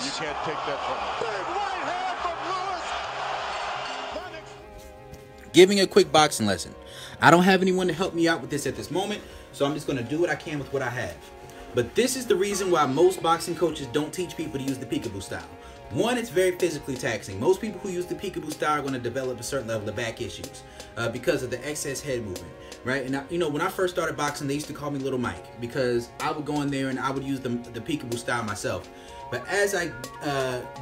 face. You can't take that from him. Big right hand from Lewis. Giving a quick boxing lesson. I don't have anyone to help me out with this at this moment, so I'm just going to do what I can with what I have. But this is the reason why most boxing coaches don't teach people to use the peekaboo style. One, it's very physically taxing. Most people who use the peekaboo style are going to develop a certain level of back issues because of the excess head movement, right? And you know, when I first started boxing, they used to call me Little Mike because I would go in there and I would use the peekaboo style myself. But as I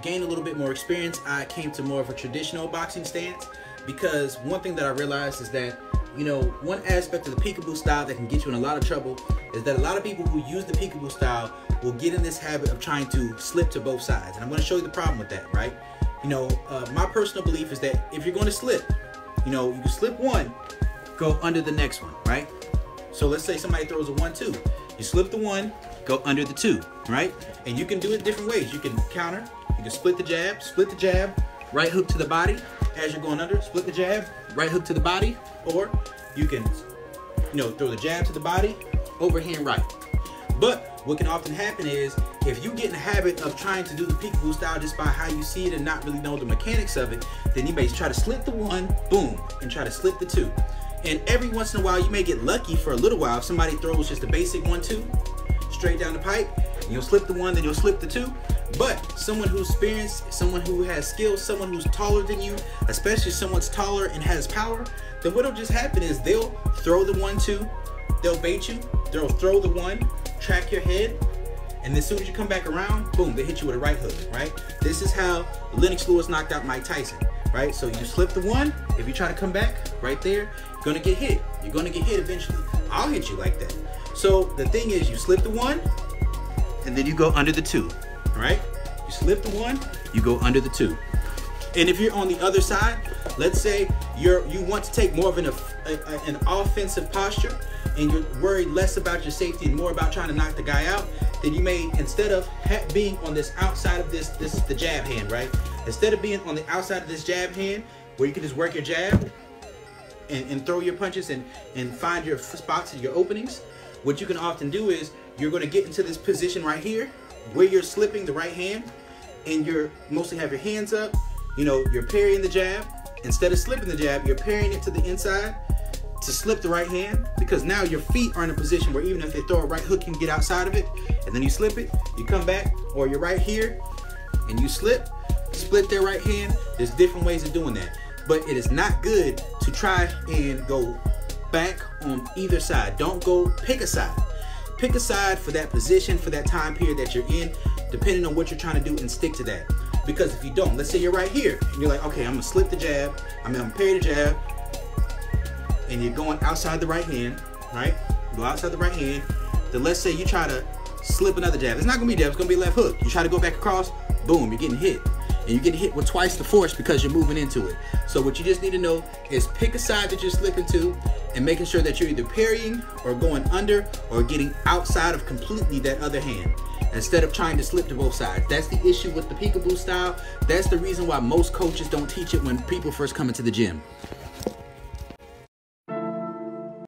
gained a little bit more experience, I came to more of a traditional boxing stance, because one thing that I realized is that, you know, one aspect of the peekaboo style that can get you in a lot of trouble is that a lot of people who use the peekaboo style will get in this habit of trying to slip to both sides. And I'm going to show you the problem with that, right? You know, my personal belief is that if you're going to slip, you know, you can slip one, go under the next one, right? So let's say somebody throws a 1-2. You slip the one, go under the 2, right? And you can do it different ways. You can counter, you can split the jab, right hook to the body as you're going under, split the jab, right hook to the body, or you can, you know, throw the jab to the body, overhand right. But what can often happen is if you get in the habit of trying to do the peekaboo style just by how you see it and not really know the mechanics of it, then you may try to slip the 1, boom, and try to slip the 2. And every once in a while, you may get lucky for a little while if somebody throws just a basic 1-2 straight down the pipe. You'll slip the 1, then you'll slip the 2. But someone who's experienced, someone who has skills, someone who's taller than you, especially someone's taller and has power, then what'll just happen is they'll throw the 1-2, they'll bait you, they'll throw the 1, track your head, and as soon as you come back around, boom, they hit you with a right hook, right? This is how Lennox Lewis knocked out Mike Tyson, right? So you slip the 1, if you try to come back right there, you're gonna get hit. You're gonna get hit eventually. I'll hit you like that. So the thing is, you slip the 1, and then you go under the 2, right? You slip the 1, you go under the 2. And if you're on the other side, let's say you want to take more of an offensive posture, and you're worried less about your safety and more about trying to knock the guy out, then you may, instead of being on this outside of this is the jab hand, right? Instead of being on the outside of this jab hand, where you can just work your jab and throw your punches and find your spots and your openings, what you can often do is you're going to get into this position right here where you're slipping the right hand, and you're mostly have your hands up, you know, you're parrying the jab. Instead of slipping the jab, you're parrying it to the inside to slip the right hand, because now your feet are in a position where even if they throw a right hook, you can get outside of it, and then you slip it, you come back, or you're right here and you split their right hand. There's different ways of doing that, but it is not good to try and go back on either side. Don't go pick a side. Pick a side for that position, for that time period that you're in, depending on what you're trying to do, and stick to that. Because if you don't, let's say you're right here and you're like, okay, I'm gonna slip the jab, I'm gonna parry the jab, and you're going outside the right hand, right? Go outside the right hand. Then let's say you try to slip another jab. It's not gonna be jab, it's gonna be a left hook. You try to go back across, boom, you're getting hit. And you're getting hit with twice the force because you're moving into it. So what you just need to know is pick a side that you're slipping to, and making sure that you're either parrying or going under or getting outside of completely that other hand, instead of trying to slip to both sides. That's the issue with the peekaboo style. That's the reason why most coaches don't teach it when people first come into the gym.